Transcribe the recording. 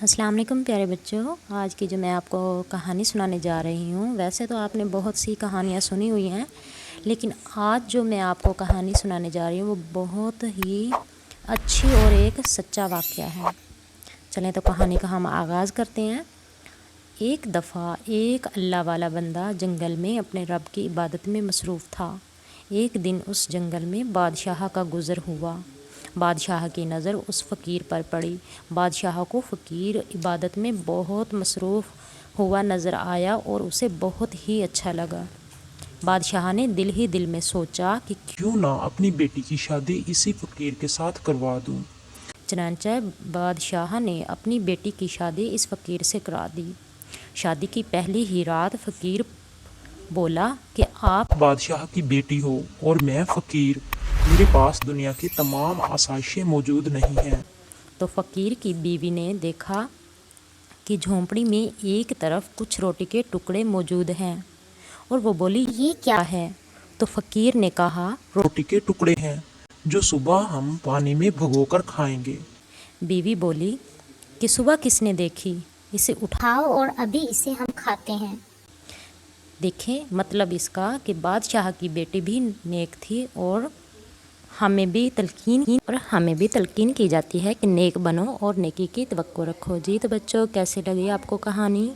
अस्सलाम वालेकुम प्यारे बच्चों। आज की जो मैं आपको कहानी सुनाने जा रही हूँ, वैसे तो आपने बहुत सी कहानियाँ सुनी हुई हैं, लेकिन आज जो मैं आपको कहानी सुनाने जा रही हूँ वो बहुत ही अच्छी और एक सच्चा वाक़या है। चलें तो कहानी का हम आगाज़ करते हैं। एक दफ़ा एक अल्लाह वाला बंदा जंगल में अपने रब की इबादत में मसरूफ़ था। एक दिन उस जंगल में बादशाह का गुज़र हुआ। बादशाह की नज़र उस फ़कीर पर पड़ी। बादशाह को फ़कीर इबादत में बहुत मसरूफ़ हुआ नज़र आया और उसे बहुत ही अच्छा लगा। बादशाह ने दिल ही दिल में सोचा कि क्यों ना अपनी बेटी की शादी इसी फकीर के साथ करवा दूं। चनांचे बादशाह ने अपनी बेटी की शादी इस फ़कीर से करा दी। शादी की पहली ही रात फ़कीर बोला कि आप बादशाह की बेटी हो और मैं फकीर। मेरे पास दुनिया की तमाम आसाइशें मौजूद नहीं हैं। तो फ़कीर की बीवी ने देखा कि झोंपड़ी में एक तरफ कुछ रोटी के टुकड़े मौजूद हैं और वो बोली, ये क्या है? तो फ़कीर ने कहा, रोटी के टुकड़े हैं जो सुबह हम पानी में भिगोकर खाएंगे। बीवी बोली कि सुबह किसने देखी, इसे उठाओ खाओ और अभी इसे हम खाते हैं। देखें। मतलब इसका कि बादशाह की बेटी भी नेक थी और हमें भी तलकीन की जाती है कि नेक बनो और नेकी की तवक्को रखो। जी तो बच्चों, कैसे लगी आपको कहानी?